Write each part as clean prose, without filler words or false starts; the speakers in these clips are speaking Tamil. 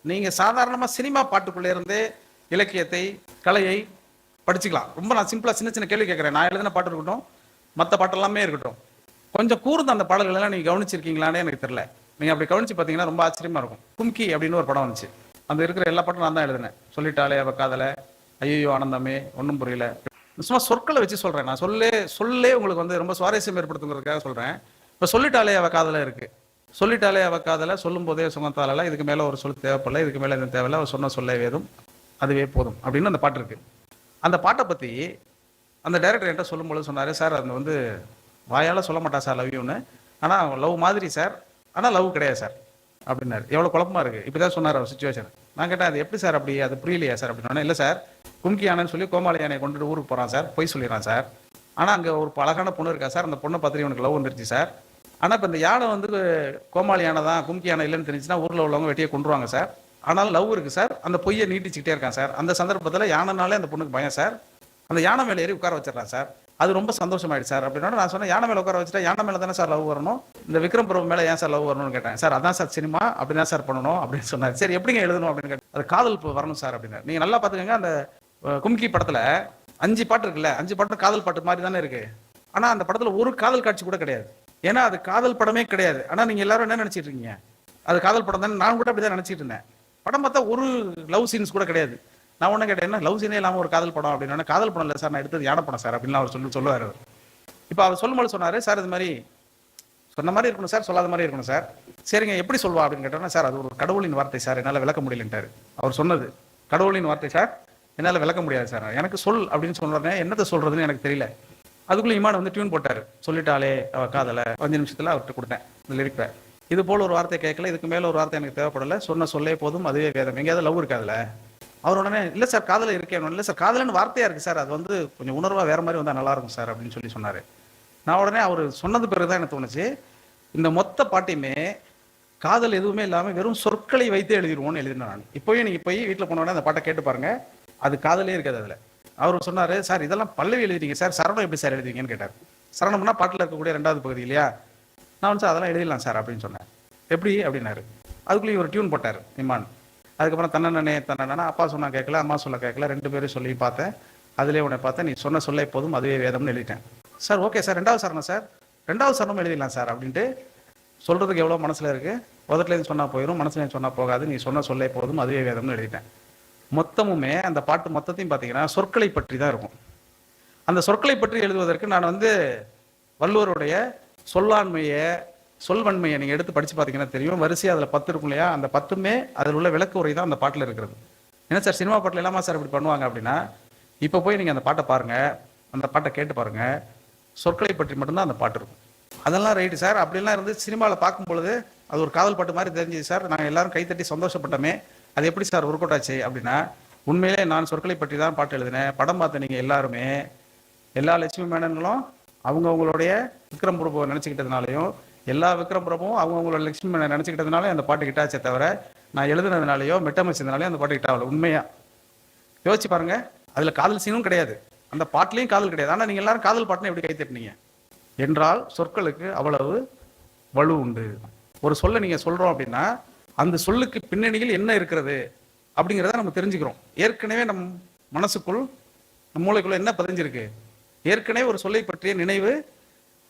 நீங்கள் சாதாரணமாக சினிமா பாட்டுக்குள்ளே இருந்தே இலக்கியத்தை கலையை படிச்சுக்கலாம். ரொம்ப நான் சிம்பிளாக சின்ன சின்ன கேள்வி கேட்குறேன். நான் எழுதின பாட்டு இருக்கட்டும், மற்ற பாட்டெல்லாமே இருக்கட்டும், கொஞ்சம் கூர்ந்து அந்த பாடல்கள் எல்லாம் நீங்கள் கவனிச்சிருக்கீங்களானே எனக்கு தெரியல. நீங்கள் அப்படி கவனிச்சு பார்த்தீங்கன்னா ரொம்ப ஆச்சரியமாக இருக்கும். கும்கி அப்படின்னு ஒரு படம் வந்துச்சு. அந்த இருக்கிற எல்லா பாட்டும் நான் தான் எழுதினேன். சொல்லிட்டாலே அவ காதலை, ஐயோ ஆனந்தமே, ஒன்றும் புரியல. சும்மா சொற்களை வச்சு சொல்கிறேன். நான் சொல்லே உங்களுக்கு வந்து ரொம்ப சுவாரஸ்யம் ஏற்படுத்துங்கிறதுக்காக சொல்கிறேன். இப்போ சொல்லிட்டாலே அவ காதலை இருக்கு. சொல்லிட்டாலே அவ காதலை சொல்லும் போதே சுகத்தால, இதுக்கு மேலே ஒரு சொல் தேவைப்படல, இதுக்கு மேலே எதுவும் தேவையில்ல, அவர் சொன்ன சொல்ல வேதும் அதுவே போதும் அப்படின்னு அந்த பாட்டு இருக்கு. அந்த பாட்டை பற்றி அந்த டைரக்டர் என்கிட்ட சொல்லும்போது சொன்னார், சார் அது வந்து வாயால் சொல்ல மாட்டா சார் லவ் யூன்னு, ஆனால் லவ் மாதிரி சார், ஆனால் லவ் கிடையாது சார் அப்படின்னாரு. எவ்வளோ குழப்பமா இருக்குது. இப்படி தான் சொன்னார் அவர் சுச்சுவேஷன். நான் கேட்டேன், அது எப்படி சார் அப்படி, அது புரியலையா சார் அப்படின்னா, இல்லை சார், கும்கி யானைன்னு சொல்லி கோமாளி யானையை கொண்டுட்டு ஊருக்கு போகிறான் சார், போய் சொல்லிடுறான் சார். ஆனால் அங்கே ஒரு அழகான பொண்ணு இருக்கா சார், அந்த பொண்ணை பார்த்துட்டு இவனுக்கு லவ் வந்துருச்சு சார். ஆனால் இப்போ இந்த யானை வந்து கோமாளி யானை தான், கும்கி யானை இல்லைன்னு தெரிஞ்சுன்னா ஊரில் உள்ளவங்க வெட்டியை கொண்டுருவாங்க சார். ஆனாலும் லவ் இருக்குது சார், அந்த பொய்யை நீட்டிச்சுக்கிட்டே இருக்கான் சார். அந்த சந்தர்ப்பத்தில் யானைனாலே அந்த பொண்ணுக்கு பயம் சார், அந்த யானை மேலே ஏறி உட்கார வச்சிடறான் சார். அது ரொம்ப சந்தோஷமாயிடுச்சு சார் அப்படின்னா நான் சொன்னேன், யானை மேலே உட்கார வச்சுட்டா யானை மேலே தானே சார் லவ் வரணும், இந்த விக்ரம் பிரபு மேலே ஏன் சார் லவ் வரணும்னு கேட்டேன். சார் அதான் சார் சினிமா, அப்படி தான் சார் பண்ணணும் அப்படின்னு சொன்னார். சரி எப்படிங்க எழுதணும் அப்படின்னு கேட்டேன். அது காதல் வரணும் சார் அப்படின்னா. நீங்கள் நல்லா பார்த்துக்கோங்க, அந்த கும்கி படத்தில் 5 பாட்டு இருக்குல்ல, 5 பாட்டு காதல் பாட்டு மாதிரி தானே இருக்கு. ஆனால் அந்த படத்தில் ஒரு காதல் காட்சி கூட கிடையாது. ஏன்னா அது காதல் படமே கிடையாது. ஆனால் நீங்கள் எல்லாரும் என்ன நினச்சிட்டு இருக்கீங்க, அது காதல் படம் தானே. நான் கூட அப்படி தான் நினச்சிட்டு இருந்தேன். படம் பார்த்தா ஒரு லவ் சீன்ஸ் கூட கிடையாது. நான் ஒன்றும் கேட்டேன், என்ன லவ் சீனே இல்லாமல் ஒரு காதல் படம் அப்படின்னா, காதல் படம் இல்லை சார், நான் எடுத்தது யானை படம் சார் அப்படின்னு அவர் சொல்லுவார். இப்போ அவர் சொல்லும்போது சொன்னார், சார் இது மாதிரி சொன்ன மாதிரி இருக்கணும் சார், சொல்லாத மாதிரி இருக்கணும் சார். சரிங்க எப்படி சொல்வா அப்படின்னு கேட்டோன்னா, சார் அது ஒரு கடவுளின் வார்த்தை சார், என்னால் விளக்க முடியலன்ட்டார். அவர் சொன்னது கடவுளின் வார்த்தை சார், என்னால் விளக்க முடியாது சார், எனக்கு சொல் அப்படின்னு சொன்னோடனே என்னத்தை சொல்றதுன்னு எனக்கு தெரியல. அதுக்குள்ளே இமான் வந்து டியூன் போட்டார். சொல்லிட்டாலே அவ காதலை 5 நிமிஷத்தில் அவர்கிட்ட கொடுத்தேன் இந்த லிரிக்கை. இது போல் ஒரு வார்த்தை கேட்கல, இதுக்கு மேலே ஒரு வார்த்தை எனக்கு தேவைப்படலை, சொன்ன சொல்லே போதும் அதுவே வேதம். எங்கேயாவது லவ் இருக்காதுல. அவர் உடனே இல்லை சார் காதலை இருக்கேன். இல்லை சார் காதலன்னு வார்த்தையாக இருக்குது சார், அது வந்து கொஞ்சம் உணர்வாக வேறு மாதிரி வந்தால் நல்லாயிருக்கும் சார் அப்படின்னு சொல்லி சொன்னார். நான் உடனே அவர் சொன்னது பிறகு தான் எனக்கு தோணுச்சு, இந்த மொத்த பாட்டையுமே காதல் எதுவுமே இல்லாமல் வெறும் சொற்களை வைத்து எழுதிடுவோன்னு எழுதினேன் நான். இப்போயே நீங்கள் போய் வீட்டில் போனோடனே அந்த பாட்டை கேட்டு பாருங்கள், அது காதலே இருக்காது அதில். அவர் சொன்னார், சார் இதெல்லாம் பல்லவி எழுதிட்டீங்க சார், சரணம் எப்படி சார் எழுதிங்கன்னு கேட்டார். சரணம்னா பாட்டில் இருக்கக்கூடிய 2வது பகுதி இல்லையா. நான் வந்து சார் அதெல்லாம் எழுதிடலாம் சார் அப்படின்னு சொன்னேன். எப்படி அப்படின்னாரு. அதுக்குள்ளேயும் ஒரு டியூன் போட்டார் இமான். அதுக்கப்புறம் தன்னே தன்னா அப்பா சொன்னா கேட்கல, அம்மா சொல்ல கேட்கல, 2 பேரும் சொல்லி பார்த்தேன். அதிலே உன்னை பார்த்தேன், நீ சொன்ன சொல்ல போதும் அதுவே வேதம்னு எழுதிட்டேன். சார் ஓகே சார், 2வது சரணம் சார், 2வது சரணம் எழுதிடலாம் சார் அப்படின்ட்டு. சொல்றதுக்கு எவ்வளோ மனசில் இருக்கு, உதட்டுலேருந்து சொன்னால் போயிடும், மனசுலேருந்து சொன்னால் போகாது, நீ சொன்ன சொல்லே போதும் அதுவே வேதம்னு எழுதிட்டேன். மொத்தமுமே அந்த பாட்டு மொத்தத்தையும் பார்த்தீங்கன்னா சொற்களை பற்றி தான் இருக்கும். அந்த சொற்களை பற்றி எழுதுவதற்கு நான் வந்து வள்ளுவருடைய சொல்லாண்மையை, சொல்வன்மையை நீங்கள் எடுத்து படித்து பார்த்தீங்கன்னா தெரியும். வரிசையாக அதில் 10 இருக்கும் இல்லையா, அந்த 10மே அதில் உள்ள விளக்க உரை தான் அந்த பாட்டில் இருக்கிறது. என்ன சார் சினிமா பாட்டில் இல்லாமல் சார் இப்படி பண்ணுவாங்க அப்படின்னா, இப்போ போய் நீங்கள் அந்த பாட்டை பாருங்கள், அந்த பாட்டை கேட்டு பாருங்கள், சொற்களை பற்றி மட்டும்தான் அந்த பாட்டு இருக்கும். அதெல்லாம் ரைட்டு சார், அப்படிலாம் இருந்து சினிமாவில் பார்க்கும் பொழுது அது ஒரு காதல் பாட்டு மாதிரி தெரிஞ்சுது சார், நாங்கள் எல்லாரும் கைத்தட்டி சந்தோஷப்பட்டோமே, அது எப்படி சார் ஒர்க் அவுட் ஆச்சு அப்படின்னா, உண்மையிலே நான் சொற்களை பற்றி தான் பாட்டு எழுதினேன். படம் பார்த்த நீங்கள் எல்லாருமே, எல்லா லட்சுமி மேனன்களும் அவங்களுடைய விக்ரம் பிரபுவை நினச்சிக்கிட்டதுனாலையும், எல்லா விக்ரம் பிரபுவும் அவங்களோட லட்சுமி மேனன் நினச்சிக்கிட்டதுனாலே அந்த பாட்டு கிட்டாச்சே தவிர, நான் எழுதுனதுனாலையோ மெட்டமைச்சதுனாலையோ அந்த பாட்டு கிட்டாவில். உண்மையாக யோசிச்சு பாருங்க, அதில் காதல் சீனும் கிடையாது, அந்த பாட்டிலையும் காதல் கிடையாது. ஆனால் நீங்கள் எல்லாரும் காதல் பாட்டுன்னு எப்படி கைத்தட்டினீங்க என்றால், சொற்களுக்கு அவ்வளவு வலு உண்டு. ஒரு சொல்லை நீங்கள் சொல்கிறோம் அப்படின்னா, அந்த சொல்லுக்கு பின்னணியில் என்ன இருக்கிறது அப்படிங்கிறத நம்ம தெரிஞ்சுக்கிறோம். ஏற்கனவே நம் மனசுக்குள், நம் மூளைக்குள்ள என்ன பதிஞ்சிருக்கு, ஏற்கனவே ஒரு சொல்லை பற்றிய நினைவு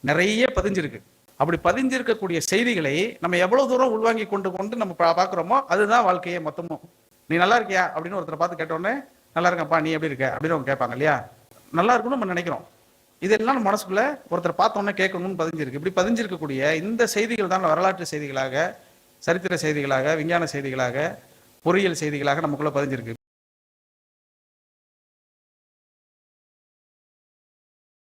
நிறைய பதிஞ்சிருக்கு. அப்படி பதிஞ்சிருக்கக்கூடிய செய்திகளை நம்ம எவ்வளவு தூரம் உள்வாங்கி கொண்டு நம்ம பார்க்குறோமோ அதுதான் வாழ்க்கையே மொத்தமும். நீ நல்லா இருக்கியா அப்படின்னு ஒருத்தரை பார்த்து கேட்டோடனே, நல்லா இருக்கப்பா நீ எப்படி இருக்க அப்படின்னு அவங்க கேட்பாங்க இல்லையா. நல்லா இருக்குன்னு நம்ம நினைக்கிறோம். இதெல்லாம் நம்ம மனசுக்குள்ள ஒருத்தர் பார்த்தோன்னே கேட்கணும்னு பதிஞ்சிருக்கு. இப்படி பதிஞ்சிருக்கக்கூடிய இந்த செய்திகள் தான் வரலாற்று செய்திகளாக, சரித்திர செய்திகளாக, விஞ்ஞான செய்திகளாக, பொறியியல் செய்திகளாக நமக்குள்ள பதிஞ்சிருக்கு.